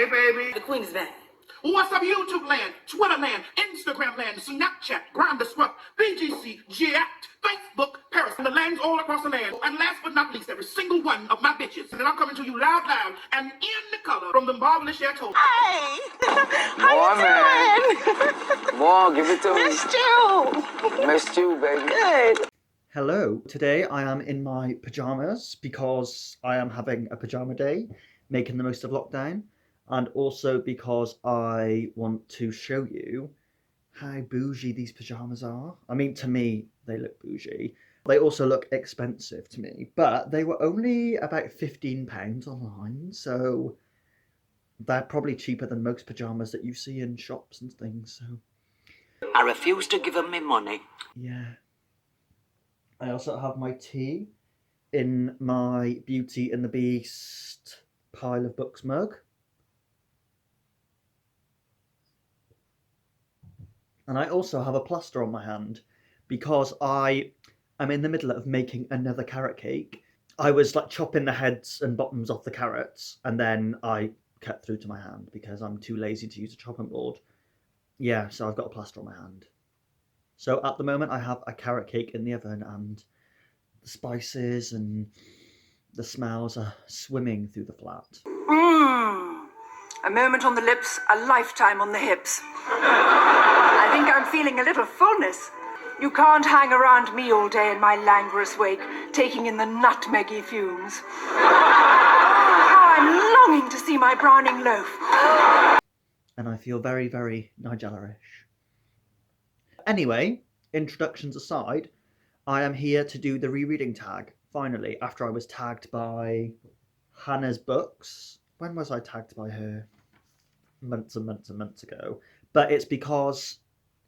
Hey, baby. The Queen is back. What's up, YouTube land, Twitter land, Instagram land, Snapchat, Grindr, Swap, BGC, Jacked, Facebook, Paris, and the lands all across the land. And last but not least, every single one of my bitches. And I'm coming to you loud and in the color from the marvelous Chateau. Hey! How you doing? Come on, give it to me. Missed you! Missed you, baby. Good. Hello, today I am in my pyjamas because I am having a pyjama day, making the most of lockdown, and also because I want to show you how bougie these pyjamas are. I mean, to me, they look bougie. They also look expensive to me, but they were only about £15 online, so they're probably cheaper than most pyjamas that you see in shops and things, so... I refuse to give him my money. Yeah. I also have my tea in my Beauty and the Beast pile of books mug. And I also have a plaster on my hand because I am in the middle of making another carrot cake. I was like chopping the heads and bottoms off the carrots and then I cut through to my hand because I'm too lazy to use a chopping board. Yeah, so I've got a plaster on my hand. So at the moment I have a carrot cake in the oven and the spices and the smells are swimming through the flat. A moment on the lips, a lifetime on the hips. I think I'm feeling a little fullness. You can't hang around me all day in my languorous wake, taking in the nutmeggy fumes. How I'm longing to see my browning loaf. And I feel very, very Nigella-ish. Anyway, introductions aside, I am here to do the rereading tag, finally, after I was tagged by Hannah's books. When was I tagged by her? Months and months and months ago. But it's because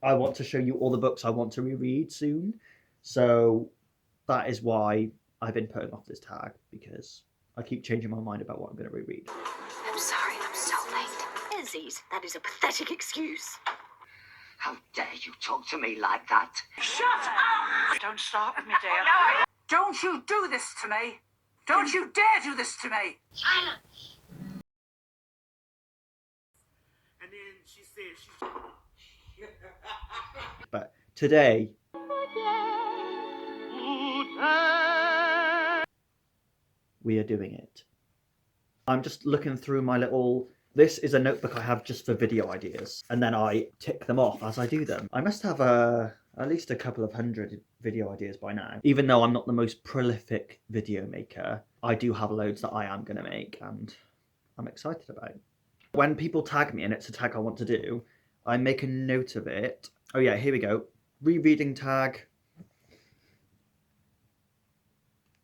I want to show you all the books I want to reread soon. So that is why I've been putting off this tag, because I keep changing my mind about what I'm going to reread. I'm sorry, I'm so late. Izzy's, that is a pathetic excuse. How dare you talk to me like that? Shut up! Don't start with me, dear. Don't you do this to me. Don't you dare do this to me. Silence! And then she said But today, we are doing it. I'm just looking through my little... This is a notebook I have just for video ideas, and then I tick them off as I do them. I must have at least a couple of hundred video ideas by now. Even though I'm not the most prolific video maker, I do have loads that I am going to make, and I'm excited about. When people tag me and it's a tag I want to do, I make a note of it. Oh yeah, here we go. Rereading tag.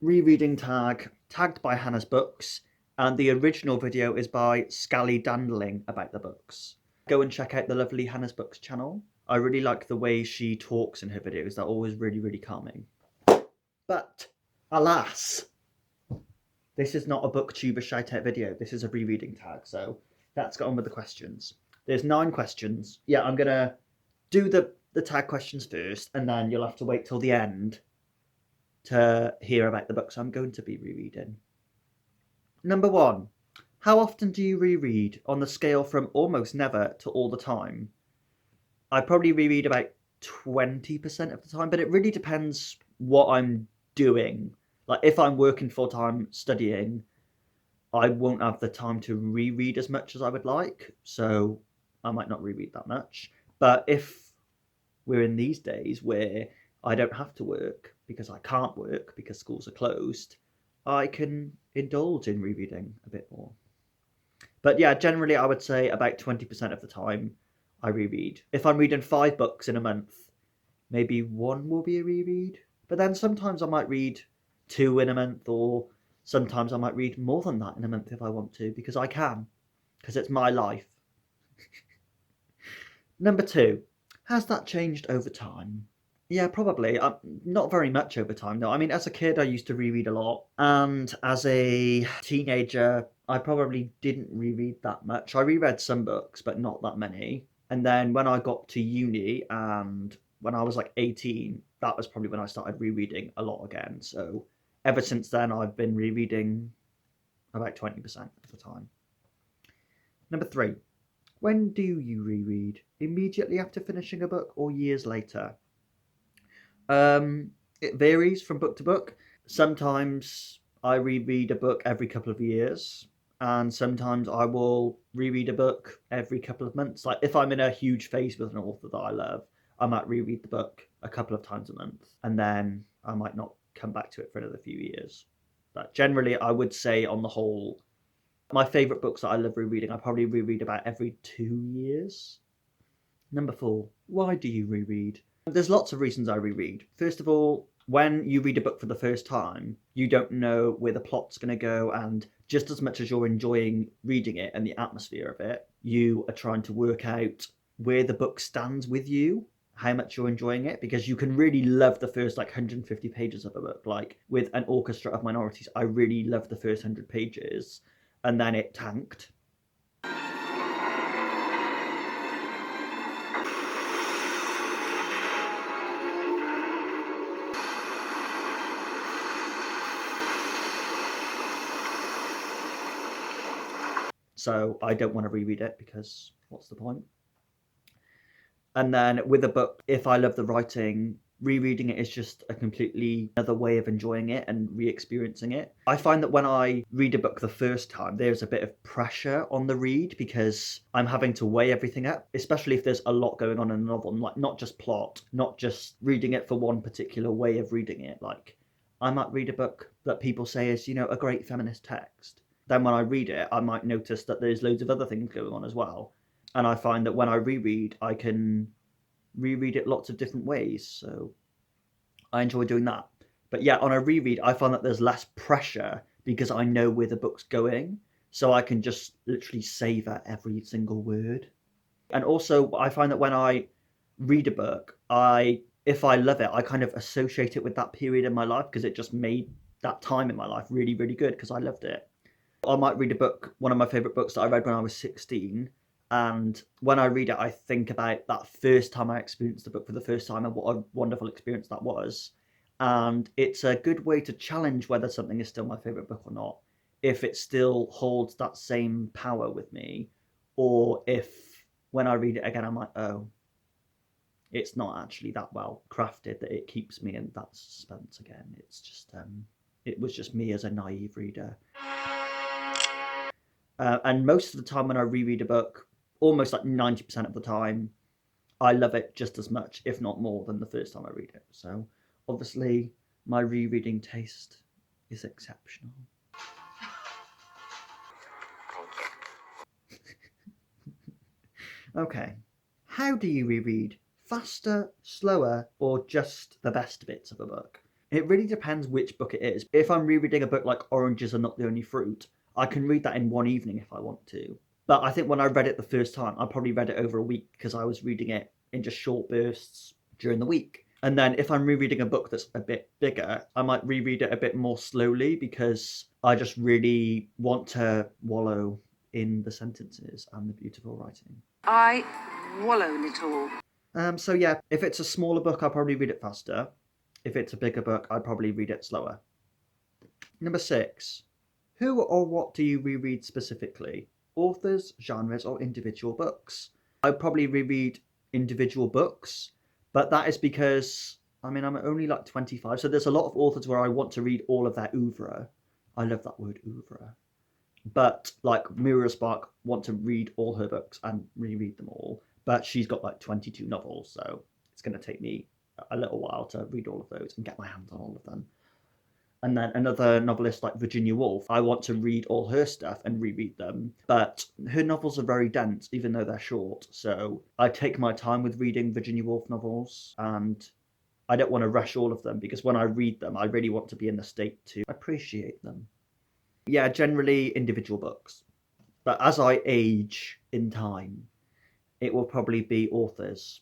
Rereading tag. Tagged by Hannah's books. And the original video is by Scallydandling about the books. Go and check out the lovely Hannah's Books channel. I really like the way she talks in her videos. They're always really, really calming. But, alas, this is not a booktuber shout-out video. This is a rereading tag, so let's get on with the questions. There's 9 questions. Yeah, I'm going to do the tag questions first, and then you'll have to wait till the end to hear about the books I'm going to be rereading. Number 1. How often do you reread on the scale from almost never to all the time? I probably reread about 20% of the time, but it really depends what I'm doing. Like if I'm working full-time studying, I won't have the time to reread as much as I would like, so I might not reread that much. But if we're in these days where I don't have to work because I can't work because schools are closed, I can indulge in rereading a bit more. But yeah, generally I would say about 20% of the time I reread. If I'm reading 5 books in a month, maybe 1 will be a reread. But then sometimes I might read 2 in a month, or sometimes I might read more than that in a month if I want to, because I can, because it's my life. Number 2, has that changed over time? Yeah, probably. Not very much over time, though. I mean, as a kid, I used to reread a lot. And as a teenager, I probably didn't reread that much. I reread some books, but not that many. And then when I got to uni and when I was like 18, that was probably when I started rereading a lot again. So ever since then, I've been rereading about 20% of the time. Number 3. When do you reread? Immediately after finishing a book or years later? It varies from book to book. Sometimes I reread a book every couple of years, and sometimes I will reread a book every couple of months. Like if I'm in a huge phase with an author that I love, I might reread the book a couple of times a month, and then I might not come back to it for another few years. But generally, I would say on the whole, my favourite books that I love rereading, I probably reread about every 2 years. Number 4, why do you reread? There's lots of reasons I reread. First of all, when you read a book for the first time, you don't know where the plot's going to go, and just as much as you're enjoying reading it and the atmosphere of it, you are trying to work out where the book stands with you, how much you're enjoying it, because you can really love the first 150 pages of a book. Like with An Orchestra of Minorities, I really loved the first 100 pages, and then it tanked. So I don't want to reread it because what's the point? And then with a book, if I love the writing, rereading it is just a completely another way of enjoying it and re-experiencing it. I find that when I read a book the first time, there's a bit of pressure on the read because I'm having to weigh everything up, especially if there's a lot going on in a novel, like not just plot, not just reading it for one particular way of reading it. Like I might read a book that people say is, a great feminist text. Then when I read it, I might notice that there's loads of other things going on as well. And I find that when I reread, I can reread it lots of different ways. So I enjoy doing that. But yeah, on a reread, I find that there's less pressure because I know where the book's going. So I can just literally savor every single word. And also, I find that when I read a book, if I love it, I kind of associate it with that period in my life because it just made that time in my life really, really good because I loved it. I might read a book, one of my favourite books that I read when I was 16, and when I read it, I think about that first time I experienced the book for the first time and what a wonderful experience that was. And it's a good way to challenge whether something is still my favourite book or not, if it still holds that same power with me, or if when I read it again, I'm like, oh, it's not actually that well crafted that it keeps me in that suspense again. It's just, it was just me as a naive reader. And most of the time when I reread a book, almost 90% of the time, I love it just as much, if not more, than the first time I read it. So obviously, my rereading taste is exceptional. Okay. How do you reread? Faster, slower, or just the best bits of a book? It really depends which book it is. If I'm rereading a book like Oranges Are Not the Only Fruit, I can read that in one evening if I want to. But I think when I read it the first time, I probably read it over a week because I was reading it in just short bursts during the week. And then if I'm rereading a book that's a bit bigger, I might reread it a bit more slowly because I just really want to wallow in the sentences and the beautiful writing. I wallow in it all. So yeah, if it's a smaller book, I'll probably read it faster. If it's a bigger book, I'd probably read it slower. Number 6. Who or what do you reread specifically? Authors, genres, or individual books? I'd probably reread individual books, but that is because, I'm only 25, so there's a lot of authors where I want to read all of their oeuvre. I love that word, oeuvre. But, Muriel Spark, want to read all her books and reread them all, but she's got 22 novels, so it's going to take me a little while to read all of those and get my hands on all of them. And then another novelist like Virginia Woolf, I want to read all her stuff and reread them. But her novels are very dense, even though they're short. So I take my time with reading Virginia Woolf novels, and I don't want to rush all of them because when I read them, I really want to be in the state to appreciate them. Yeah, generally individual books. But as I age in time, it will probably be authors.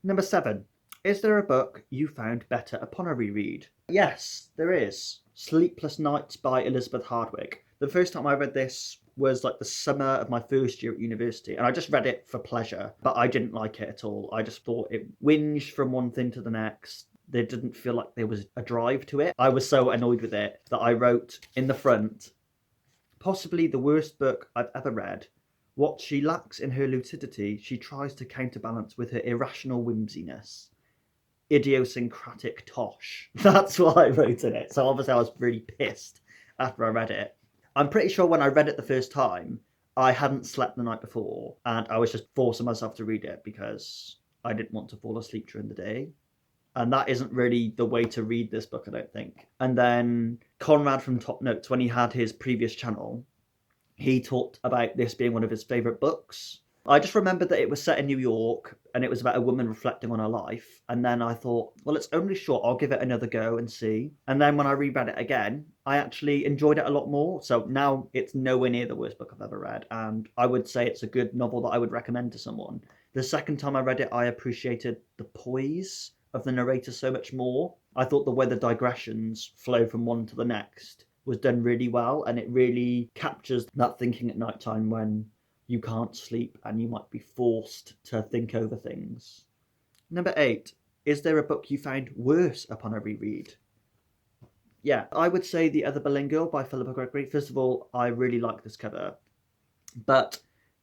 Number 7. Is there a book you found better upon a reread? Yes, there is. Sleepless Nights by Elizabeth Hardwick. The first time I read this was the summer of my first year at university, and I just read it for pleasure, but I didn't like it at all. I just thought it whinged from one thing to the next. There didn't feel like there was a drive to it. I was so annoyed with it that I wrote in the front, Possibly the worst book I've ever read. What she lacks in her lucidity, she tries to counterbalance with her irrational whimsiness. Idiosyncratic tosh. That's what I wrote in it. So obviously I was really pissed after I read it. I'm pretty sure when I read it the first time, I hadn't slept the night before, and I was just forcing myself to read it because I didn't want to fall asleep during the day. And that isn't really the way to read this book, I don't think. And then Conrad from Top Notes, when he had his previous channel, he talked about this being one of his favourite books. I just remembered that it was set in New York and it was about a woman reflecting on her life. And then I thought, well, it's only short, I'll give it another go and see. And then when I reread it again, I actually enjoyed it a lot more. So now it's nowhere near the worst book I've ever read. And I would say it's a good novel that I would recommend to someone. The second time I read it, I appreciated the poise of the narrator so much more. I thought the way the digressions flow from one to the next was done really well, and it really captures that thinking at night time when you can't sleep and you might be forced to think over things. Number 8, is there a book you found worse upon a reread? Yeah, I would say The Other Boleyn Girl by Philippa Gregory. First of all, I really like this cover, but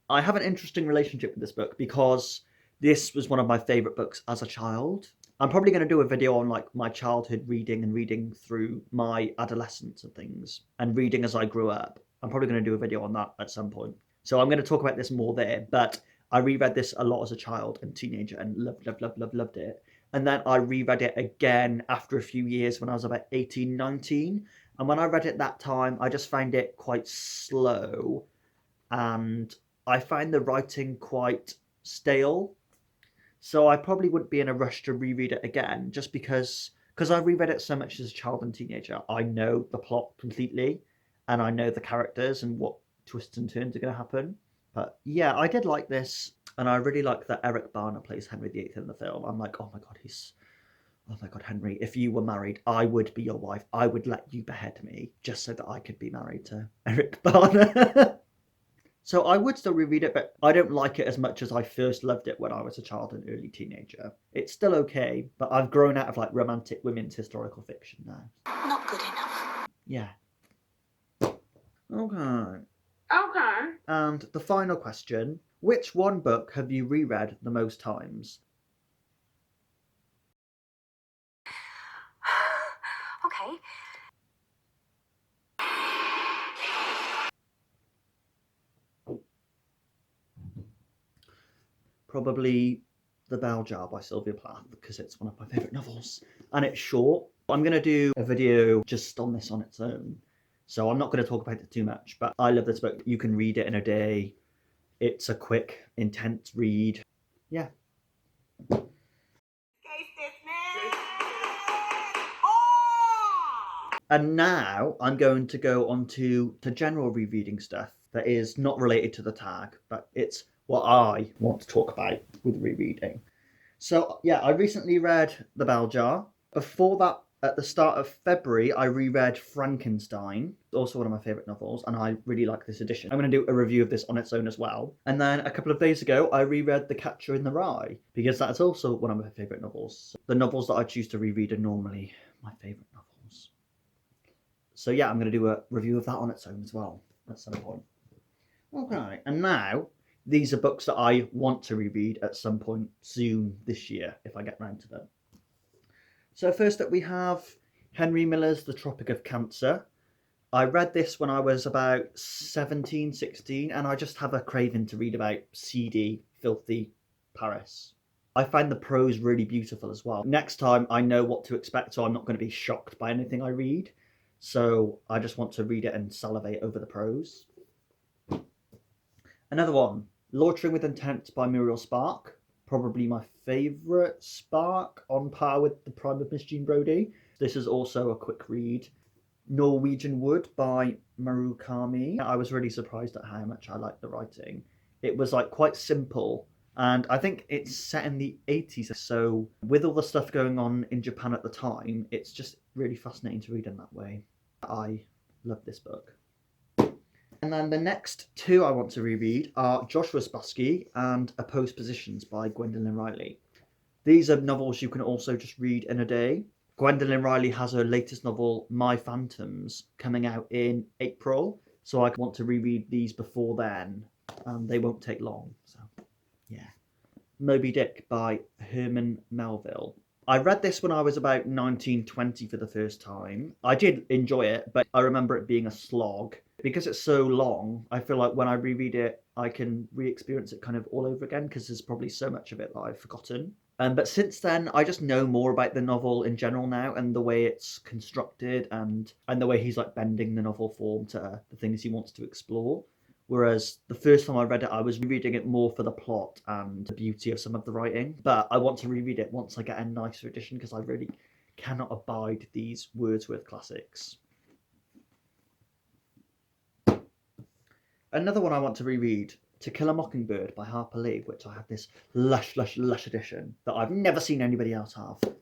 I have an interesting relationship with this book because this was one of my favourite books as a child. I'm probably going to do a video on like my childhood reading and reading through my adolescence and things, and reading as I grew up. I'm probably going to do a video on that at some point. So I'm going to talk about this more there, but I reread this a lot as a child and teenager and loved it. And then I reread it again after a few years when I was about 18, 19. And when I read it that time, I just found it quite slow. And I find the writing quite stale. So I probably wouldn't be in a rush to reread it again, just because I reread it so much as a child and teenager. I know the plot completely, and I know the characters and what twists and turns are going to happen. But yeah, I did like this, and I really like that Eric Barner plays Henry VIII in the film. I'm like, oh my god, Henry, if you were married, I would be your wife. I would let you behead me just so that I could be married to Eric Barner. So I would still reread it, but I don't like it as much as I first loved it when I was a child and early teenager. It's still okay, but I've grown out of like romantic women's historical fiction now. Not good enough. Yeah. Okay. Okay. And the final question, which one book have you reread the most times? Okay. Probably The Bell Jar by Sylvia Plath, because it's one of my favourite novels. And it's short. I'm going to do a video just on this on its own. So I'm not going to talk about it too much, but I love this book. You can read it in a day. It's a quick, intense read. Yeah. And now I'm going to go on to general rereading stuff that is not related to the tag, but it's what I want to talk about with rereading. So yeah, I recently read The Bell Jar. Before that, at the start of February, I reread Frankenstein, also one of my favourite novels, and I really like this edition. I'm going to do a review of this on its own as well. And then a couple of days ago, I reread The Catcher in the Rye, because that's also one of my favourite novels. The novels that I choose to reread are normally my favourite novels. So yeah, I'm going to do a review of that on its own as well at some point. Okay, and now these are books that I want to reread at some point soon this year, if I get round to them. So first up we have Henry Miller's The Tropic of Cancer. I read this when I was about 17, 16, and I just have a craving to read about seedy, filthy Paris. I find the prose really beautiful as well. Next time I know what to expect, so I'm not going to be shocked by anything I read. So I just want to read it and salivate over the prose. Another one, Loitering with Intent by Muriel Spark. Probably my favourite Spark, on par with The Prime of Miss Jean Brodie. This is also a quick read. Norwegian Wood by Marukami. I was really surprised at how much I liked the writing. It was like quite simple, and I think it's set in the 80s, so with all the stuff going on in Japan at the time, it's just really fascinating to read in that way. I love this book. And then the next two I want to reread are Joshua Spassky and Opposed Positions by Gwendolyn Riley. These are novels you can also just read in a day. Gwendolyn Riley has her latest novel, My Phantoms, coming out in April. So I want to reread these before then, and they won't take long. So, yeah. Moby Dick by Herman Melville. I read this when I was about 19, 20 for the first time. I did enjoy it, but I remember it being a slog. Because it's so long, I feel like when I reread it, I can re-experience it kind of all over again, because there's probably so much of it that I've forgotten. But since then, I just know more about the novel in general now, and the way it's constructed, and the way he's like bending the novel form to the things he wants to explore. Whereas the first time I read it, I was reading it more for the plot and the beauty of some of the writing. But I want to reread it once I get a nicer edition, because I really cannot abide these Wordsworth classics. Another one I want to reread, To Kill a Mockingbird by Harper, which I have this lush edition that I've never seen anybody else have. I hit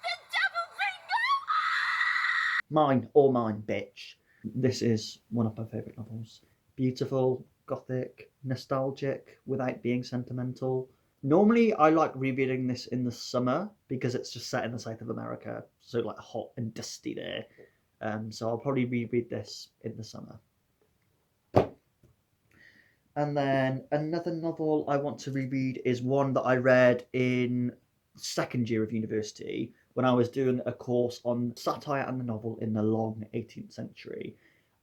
the double finger! Mine, all mine, bitch. This is one of my favourite novels. Beautiful, gothic, nostalgic, without being sentimental. Normally, I like rereading this in the summer because it's just set in the south of America, so like hot and dusty there. So I'll probably reread this in the summer. And then another novel I want to reread is one that I read in second year of university when I was doing a course on satire and the novel in the long 18th century.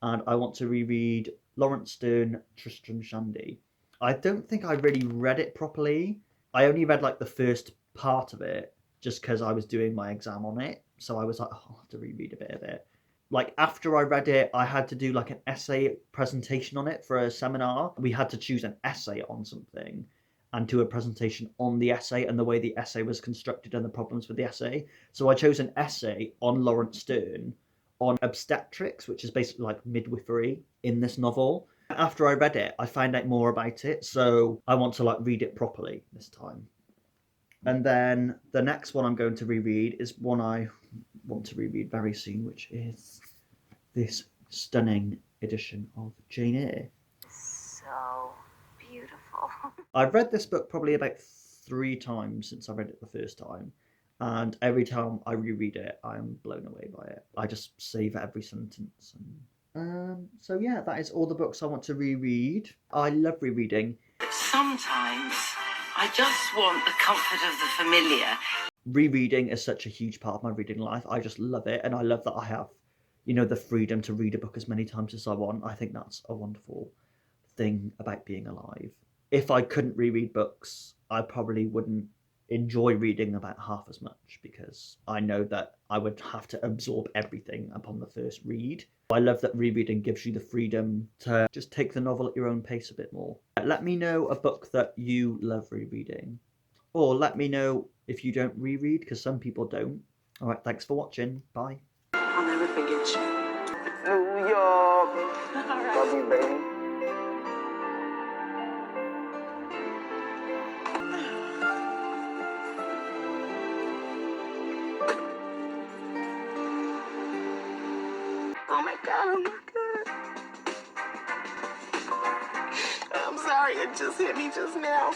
And I want to reread Lawrence Sterne, Tristram Shandy. I don't think I really read it properly. I only read like the first part of it just because I was doing my exam on it. So I was like, oh, I'll have to reread a bit of it. Like after I read it, I had to do like an essay presentation on it for a seminar. We had to choose an essay on something and do a presentation on the essay and the way the essay was constructed and the problems with the essay. So I chose an essay on Lawrence Sterne on obstetrics, which is basically like midwifery in this novel. After I read it, I found out more about it, so I want to like read it properly this time. And then the next one I'm going to reread is one I want to reread very soon, which is this stunning edition of Jane Eyre. So beautiful. I've read this book probably about 3 times since I read it the first time, and every time I reread it, I'm blown away by it. I just savour every sentence. So yeah, that is all the books I want to reread. I love rereading. Sometimes I just want the comfort of the familiar. Rereading is such a huge part of my reading life. I just love it, and I love that I have, the freedom to read a book as many times as I want. I think that's a wonderful thing about being alive. If I couldn't reread books, I probably wouldn't enjoy reading about half as much, because I know that I would have to absorb everything upon the first read. I love that rereading gives you the freedom to just take the novel at your own pace a bit more. Let me know a book that you love rereading, or let me know if you don't reread, because some people don't. All right, thanks for watching. Bye. I'll never forget you. New York. Love you, baby. Oh my god, oh my god. I'm sorry, it just hit me just now.